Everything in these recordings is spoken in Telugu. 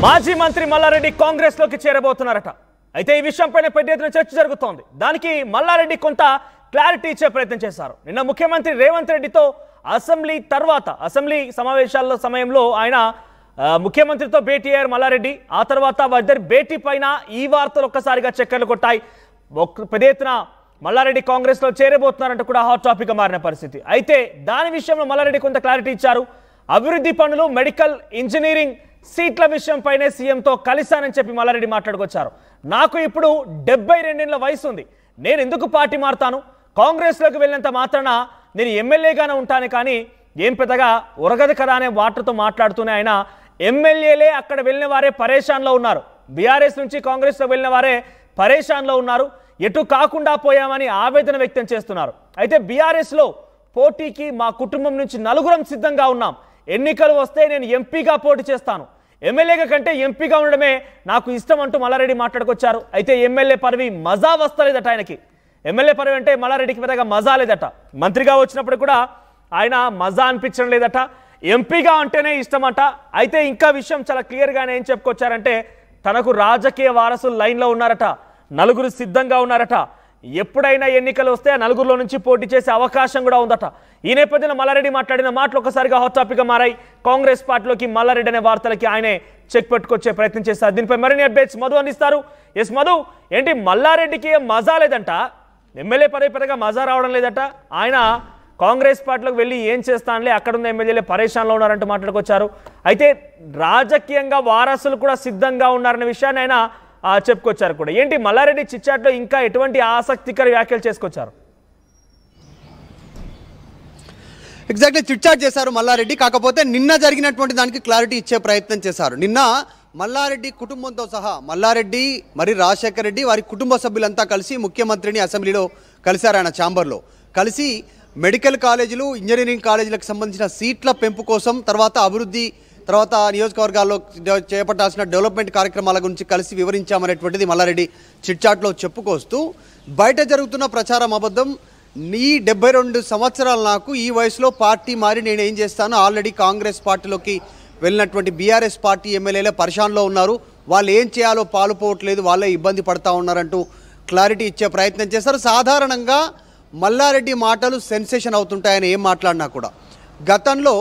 మాజీ మంత్రి మల్లారెడ్డి కాంగ్రెస్ లోకి చేరబోతున్నారట. అయితే ఈ విషయంపైన పెద్ద ఎత్తున చర్చ జరుగుతోంది. దానికి మల్లారెడ్డి కొంత క్లారిటీ ఇచ్చే ప్రయత్నం చేశారు. నిన్న ముఖ్యమంత్రి రేవంత్ రెడ్డితో అసెంబ్లీ సమావేశాల సమయంలో ఆయన ముఖ్యమంత్రితో భేటీ అయ్యారు మల్లారెడ్డి. ఆ తర్వాత వారిద్దరి భేటీ పైన ఈ వార్తలు ఒక్కసారిగా చక్కర్లు కొట్టాయి. పెద్ద ఎత్తున మల్లారెడ్డి కాంగ్రెస్ లో చేరబోతున్నారంటూ కూడా హాట్ టాపిక్ గా మారిన పరిస్థితి. అయితే దాని విషయంలో మల్లారెడ్డి కొంత క్లారిటీ ఇచ్చారు. అభివృద్ధి పనులు, మెడికల్, ఇంజనీరింగ్ సీట్ల విషయంపైనే సీఎంతో కలిశానని చెప్పి మల్లారెడ్డి మాట్లాడుకొచ్చారు. నాకు ఇప్పుడు 72 వయసు ఉంది, నేను ఎందుకు పార్టీ మారుతాను? కాంగ్రెస్లోకి వెళ్ళినంత మాత్రాన నేను ఎమ్మెల్యేగానే ఉంటాను, కానీ ఏం పెద్దగా ఉరగదు కదా అనే వార్తతో మాట్లాడుతూనే ఆయన ఎమ్మెల్యేలే అక్కడ వెళ్ళిన వారే పరేషాన్లో ఉన్నారు, బీఆర్ఎస్ నుంచి కాంగ్రెస్లో వెళ్ళిన వారే పరేషాన్లో ఉన్నారు, ఎటు కాకుండా పోయామని ఆవేదన వ్యక్తం చేస్తున్నారు. అయితే బీఆర్ఎస్లో పోటీకి మా కుటుంబం నుంచి 4 సిద్ధంగా ఉన్నాం. ఎన్నికలు వస్తే నేను ఎంపీగా పోటీ చేస్తాను, ఎమ్మెల్యేగా కంటే ఎంపీగా ఉండడమే నాకు ఇష్టం అంటూ మల్లారెడ్డి మాట్లాడుకొచ్చారు. అయితే ఎమ్మెల్యే పదవి మజా వస్తలేదట ఆయనకి. ఎమ్మెల్యే పదవి అంటే మల్లారెడ్డికి పెద్దగా మజా లేదట. మంత్రిగా వచ్చినప్పుడు కూడా ఆయన మజా అనిపించడం లేదట, ఎంపీగా అంటేనే ఇష్టమట. అయితే ఇంకా విషయం చాలా క్లియర్గానే ఏం చెప్పుకొచ్చారంటే తనకు రాజకీయ వారసులు లైన్లో ఉన్నారట, 4 సిద్ధంగా ఉన్నారట. ఎప్పుడైనా ఎన్నికలు వస్తే ఆ 4లో నుంచి పోటీ చేసే అవకాశం కూడా ఉందట. ఈ నేపథ్యంలో మల్లారెడ్డి మాట్లాడిన మాటలు ఒకసారిగా హాట్ టాపిక్గా మారాయి. కాంగ్రెస్ పార్టీలోకి మల్లారెడ్డి అనే వార్తలకి ఆయనే చెక్ పెట్టుకొచ్చే ప్రయత్నం చేస్తారు. దీనిపై మరిన్ని అప్డేట్స్ మధు అందిస్తారు. ఎస్ మధు, ఏంటి మల్లారెడ్డికి మజా లేదంట, ఎమ్మెల్యే పదవి పెద్దగా మజా రావడం లేదట, ఆయన కాంగ్రెస్ పార్టీలోకి వెళ్ళి ఏం చేస్తానులే, అక్కడున్న ఎమ్మెల్యేలే పరేషాన్లో ఉన్నారంటూ మాట్లాడుకొచ్చారు. అయితే రాజకీయంగా వారసులు కూడా సిద్ధంగా ఉన్నారనే విషయాన్ని ఆయన చెప్పుకొచ్చారు కూడా. ఏంటి మల్లారెడ్డి చిట్చాట్లో ఇంకా ఎటువంటి ఆసక్తికర వ్యాఖ్యలు చేసుకొచ్చారు? ఎగ్జాక్ట్లీ చిట్చాట్ చేశారు మల్లారెడ్డి. కాకపోతే నిన్న జరిగినటువంటి దానికి క్లారిటీ ఇచ్చే ప్రయత్నం చేశారు. నిన్న మల్లారెడ్డి కుటుంబంతో సహా మల్లారెడ్డి మరి రాజశేఖర్ రెడ్డి వారి కుటుంబ సభ్యులంతా కలిసి ముఖ్యమంత్రిని అసెంబ్లీలో కలిశారు. ఆయన ఛాంబర్లో కలిసి మెడికల్ కాలేజీలు, ఇంజనీరింగ్ కాలేజీలకు సంబంధించిన సీట్ల పెంపు కోసం, తర్వాత అభివృద్ధి, తర్వాత నియోజకవర్గాల్లో చేపట్టాల్సిన డెవలప్మెంట్ కార్యక్రమాల గురించి కలిసి వివరించామనేటువంటిది మల్లారెడ్డి చిట్చాట్లో చెప్పుకొస్తూ, బయట జరుగుతున్న ప్రచారం అబద్ధం, నీ 72 సంవత్సరాలు, నాకు ఈ వయసులో పార్టీ మారి నేను ఏం చేస్తాను, ఆల్రెడీ కాంగ్రెస్ పార్టీలోకి వెళ్ళినటువంటి బీఆర్ఎస్ పార్టీ ఎమ్మెల్యేలే పరిషాన్లో ఉన్నారు, వాళ్ళు ఏం చేయాలో పాలుపోవట్లేదు, వాళ్ళే ఇబ్బంది పడతా ఉన్నారంటూ క్లారిటీ ఇచ్చే ప్రయత్నం చేశారు. సాధారణంగా మల్లారెడ్డి మాటలు సెన్సేషన్ అవుతుంటాయని ఏం మాట్లాడినా కూడా, గతంలో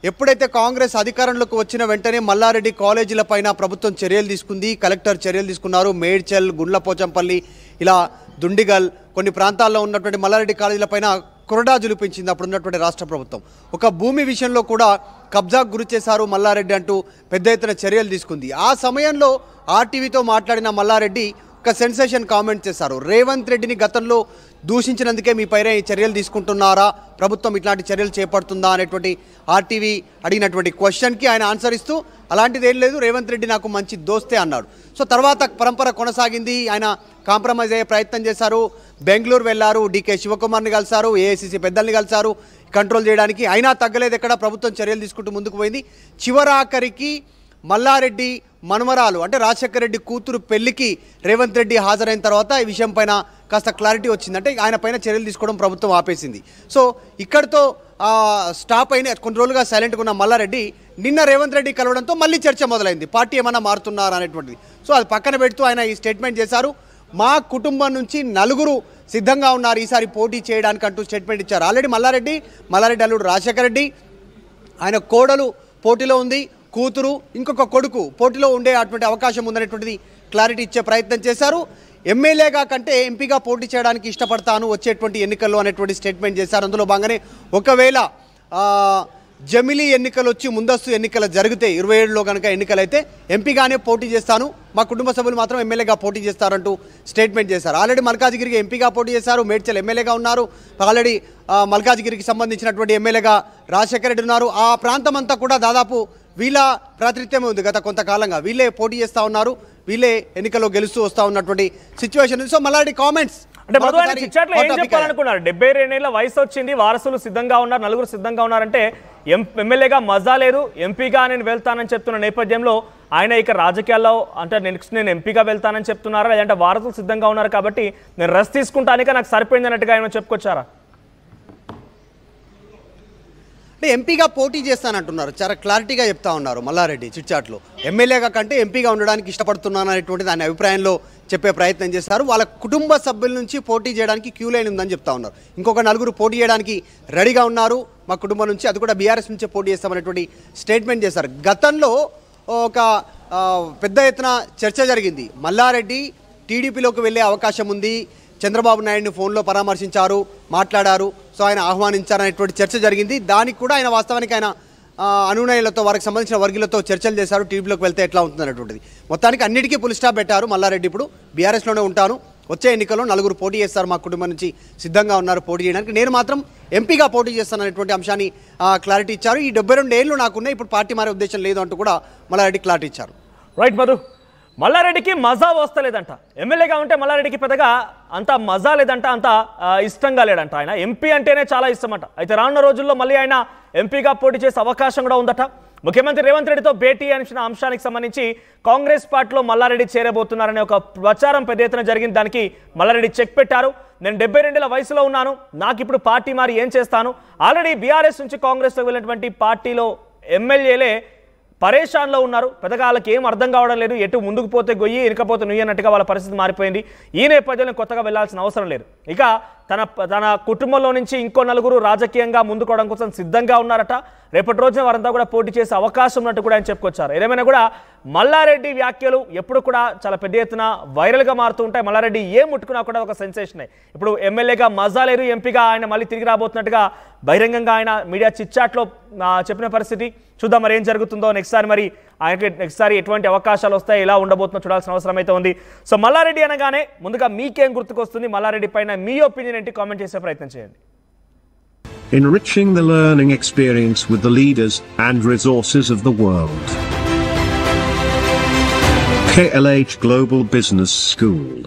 ఎప్పుడైతే కాంగ్రెస్ అధికారంలోకి వచ్చిన వెంటనే మల్లారెడ్డి కాలేజీల పైన ప్రభుత్వం చర్యలు తీసుకుంది, కలెక్టర్ చర్యలు తీసుకున్నారు. మేడ్చల్, గుండ్లపోచంపల్లి, ఇలా దుండిగల్ కొన్ని ప్రాంతాల్లో ఉన్నటువంటి మల్లారెడ్డి కాలేజీల పైన కొరడా జులిపించింది అప్పుడు ఉన్నటువంటి రాష్ట్ర ప్రభుత్వం. ఒక భూమి విషయంలో కూడా కబ్జాకు గురి చేశారు మల్లారెడ్డి అంటూ పెద్ద ఎత్తున చర్యలు తీసుకుంది. ఆ సమయంలో ఆర్టీవీతో మాట్లాడిన మల్లారెడ్డి ఒక సెన్సేషన్ కామెంట్ చేశారు. రేవంత్ రెడ్డిని గతంలో దూషించినందుకే మీ పైన ఈ చర్యలు తీసుకుంటున్నారా, ప్రభుత్వం ఇట్లాంటి చర్యలు చేపడుతుందా అనేటువంటి ఆర్టీవీ అడిగినటువంటి క్వశ్చన్కి ఆయన ఆన్సర్ ఇస్తూ, అలాంటిది ఏం లేదు, రేవంత్ రెడ్డి నాకు మంచి దోస్తే అన్నాడు. సో తర్వాత పరంపర కొనసాగింది. ఆయన కాంప్రమైజ్ అయ్యే ప్రయత్నం చేశారు, బెంగళూరు వెళ్ళారు, డీకే శివకుమార్ని కలిశారు, ఏఐసీసీ పెద్దల్ని కలిశారు కంట్రోల్ చేయడానికి. అయినా తగ్గలేదు, ఎక్కడ ప్రభుత్వం చర్యలు తీసుకుంటూ ముందుకు పోయింది. చివరాఖరికి మల్లారెడ్డి మనమరాలు అంటే రాజశేఖర రెడ్డి కూతురు పెళ్లికి రేవంత్ రెడ్డి హాజరైన తర్వాత ఈ విషయం పైన కాస్త క్లారిటీ వచ్చిందంటే ఆయన పైన చర్యలు తీసుకోవడం ప్రభుత్వం ఆపేసింది. సో ఇక్కడితో స్టాప్ అయిన కొన్ని రోజులుగా సైలెంట్గా ఉన్న మల్లారెడ్డి నిన్న రేవంత్ రెడ్డి కలవడంతో మళ్ళీ చర్చ మొదలైంది, పార్టీ ఏమన్నా మారుతున్నారా అనేటువంటిది. సో అది పక్కన పెడుతూ ఆయన ఈ స్టేట్మెంట్ చేశారు. మా కుటుంబం నుంచి 4 సిద్ధంగా ఉన్నారు ఈసారి పోటీ చేయడానికి అంటూ స్టేట్మెంట్ ఇచ్చారు. ఆల్రెడీ మల్లారెడ్డి అల్లుడు రాజశేఖర రెడ్డి, ఆయన కోడలు పోటీలో ఉంది, కూతురు, ఇంకొక కొడుకు పోటీలో ఉండే అటువంటి అవకాశం ఉందనేటువంటిది క్లారిటీ ఇచ్చే ప్రయత్నం చేశారు. ఎమ్మెల్యేగా కంటే ఎంపీగా పోటీ చేయడానికి ఇష్టపడతాను వచ్చేటువంటి ఎన్నికల్లో అనేటువంటి స్టేట్మెంట్ చేశారు. అందులో భాగంగానే ఒకవేళ జమిలీ ఎన్నికలు వచ్చి ముందస్తు ఎన్నికలు జరిగితే 27లో కనుక ఎన్నికలైతే ఎంపీగానే పోటీ చేస్తాను, మా కుటుంబ సభ్యులు మాత్రం ఎమ్మెల్యేగా పోటీ చేస్తారంటూ స్టేట్మెంట్ చేశారు. ఆల్రెడీ మల్కాజిగిరికి ఎంపీగా పోటీ చేశారు, మేడ్చల్ ఎమ్మెల్యేగా ఉన్నారు, ఆల్రెడీ మల్కాజిగిరికి సంబంధించినటువంటి ఎమ్మెల్యేగా రాజశేఖర రెడ్డి ఉన్నారు. ఆ ప్రాంతం అంతా కూడా దాదాపు వీళ్ళ ప్రాతినిధ్యమే ఉంది. గత కొంతకాలంగా వీళ్ళే పోటీ చేస్తూ ఉన్నారు, వీళ్ళే ఎన్నికల్లో గెలుస్తూ వస్తూ ఉన్నటువంటి సిచ్యువేషన్ ఉంది. సో మల్లారెడ్డి కామెంట్స్ అంటే మధు ఆయన చిట్చాట్లో ఏం చెప్పాలనుకున్నారు? 72 వయసు వచ్చింది, వారసులు సిద్ధంగా ఉన్నారు, 4 సిద్ధంగా ఉన్నారంటే ఎమ్మెల్యేగా మజా లేదు, ఎంపీగా నేను వెళ్తానని చెప్తున్న నేపథ్యంలో ఆయన ఇక రాజకీయాల్లో అంటే నెక్స్ట్ నేను ఎంపీగా వెళ్తానని చెప్తున్నారా, లేదంటే వారసులు సిద్ధంగా ఉన్నారు కాబట్టి నేను రెస్ట్ తీసుకుంటానిక నాకు సరిపోయింది అన్నట్టుగా ఆయన చెప్పుకొచ్చారా? అంటే ఎంపీగా పోటీ చేస్తానంటున్నారు, చాలా క్లారిటీగా చెప్తా ఉన్నారు మల్లారెడ్డి చిట్చాట్లో. ఎమ్మెల్యేగా కంటే ఎంపీగా ఉండడానికి ఇష్టపడుతున్నాను అనేటువంటి దాని అభిప్రాయంలో చెప్పే ప్రయత్నం చేస్తారు. వాళ్ళ కుటుంబ సభ్యుల నుంచి పోటీ చేయడానికి క్యూ లైన్ ఉందని చెప్తా ఉన్నారు. ఇంకొక 4 పోటీ చేయడానికి రెడీగా ఉన్నారు మా కుటుంబం నుంచి, అది కూడా బీఆర్ఎస్ నుంచే పోటీ చేస్తామనేటువంటి స్టేట్మెంట్ చేశారు. గతంలో ఒక పెద్ద ఎత్తున చర్చ జరిగింది, మల్లారెడ్డి టీడీపీలోకి వెళ్ళే అవకాశం ఉంది, చంద్రబాబు నాయుడిని ఫోన్లో పరామర్శించారు, మాట్లాడారు, సో ఆయన ఆహ్వానించారనేటువంటి చర్చ జరిగింది. దానికి కూడా ఆయన వాస్తవానికి ఆయన అనునయులతో వారికి సంబంధించిన వర్గీయులతో చర్చలు చేశారు, టీడీపీలోకి వెళ్తే ఎట్లా ఉంటుంది అనేటువంటిది. మొత్తానికి అన్నిటికీ పుల్ స్టాప్ పెట్టారు మల్లారెడ్డి. ఇప్పుడు బీఆర్ఎస్లోనే ఉంటాను, వచ్చే ఎన్నికల్లో 4 పోటీ చేస్తారు, మా కుటుంబం నుంచి సిద్ధంగా ఉన్నారు పోటీ చేయడానికి, నేను మాత్రం ఎంపీగా పోటీ చేస్తాననేటువంటి అంశాన్ని క్లారిటీ ఇచ్చారు. ఈ 72 ఏళ్ళు నాకున్నాయి, ఇప్పుడు పార్టీ మారే ఉద్దేశం లేదు అంటూ కూడా మల్లారెడ్డి క్లారిటీ ఇచ్చారు. రైట్ మధు, మల్లారెడ్డికి మజా వస్తలేదంట. ఎమ్మెల్యేగా ఉంటే మల్లారెడ్డికి పెద్దగా అంత మజా లేదంట, అంత ఇష్టంగా లేడంట. ఆయన ఎంపీ అంటేనే చాలా ఇష్టమంట. అయితే రానున్న రోజుల్లో మళ్ళీ ఆయన ఎంపీగా పోటీ చేసే అవకాశం కూడా ఉందట. ముఖ్యమంత్రి రేవంత్ రెడ్డితో భేటీ అనిచిన అంశానికి సంబంధించి కాంగ్రెస్ పార్టీలో మల్లారెడ్డి చేరబోతున్నారనే ఒక ప్రచారం పెద్ద ఎత్తున జరిగింది. దానికి మల్లారెడ్డి చెక్ పెట్టారు. నేను 72 వయసులో ఉన్నాను, నాకు ఇప్పుడు పార్టీ మారి ఏం చేస్తాను, ఆల్రెడీ బీఆర్ఎస్ నుంచి కాంగ్రెస్లోకి వెళ్ళినటువంటి పార్టీలో ఎమ్మెల్యేలే పరేషాన్లో ఉన్నారు, పెద్దగా వాళ్ళకి ఏం అర్థం కావడం లేదు, ఎటు ముందుకు పోతే గొయ్యి వెనుకపోతే నుయ్యి అన్నట్టుగా వాళ్ళ పరిస్థితి మారిపోయింది. ఈ నేపథ్యంలో కొత్తగా వెళ్లాల్సిన అవసరం లేదు. ఇక తన కుటుంబంలో నుంచి ఇంకో 4 రాజకీయంగా ముందుకోవడం కోసం సిద్ధంగా ఉన్నారట. రేపటి రోజున వారంతా కూడా పోటీ చేసే అవకాశం ఉన్నట్టు కూడా ఆయన చెప్పుకొచ్చారు. ఏదేమైనా కూడా మల్లారెడ్డి వ్యాఖ్యలు ఎప్పుడు కూడా చాలా పెద్ద ఎత్తున వైరల్గా మారుతూ ఉంటాయి. మల్లారెడ్డి ఏం ముట్టుకున్నా కూడా ఒక సెన్సేషనే. ఇప్పుడు ఎమ్మెల్యేగా మజా లేరు, ఎంపీగా ఆయన మళ్ళీ తిరిగి రాబోతున్నట్టుగా బహిరంగంగా ఆయన మీడియా చిట్చాట్లో చెప్పిన పరిస్థితి. చూద్దాం మరి ఏం జరుగుతుందో నెక్స్ట్ సారి, మరి ఆయనకి నెక్స్ట్ సారి ఎటువంటి అవకాశాలు వస్తాయి, ఎలా ఉండబోతుందో చూడాల్సిన అవసరం అయితే ఉంది. సో మల్లారెడ్డి అనగానే ముందుగా మీకేం గుర్తుకొస్తుంది, మల్లారెడ్డి పైన మీ ఒపీనియన్ ఏంటి, కామెంట్ చేసే ప్రయత్నం చేయండి. Enriching the learning experience with the leaders and resources of the world. KLH Global Business School.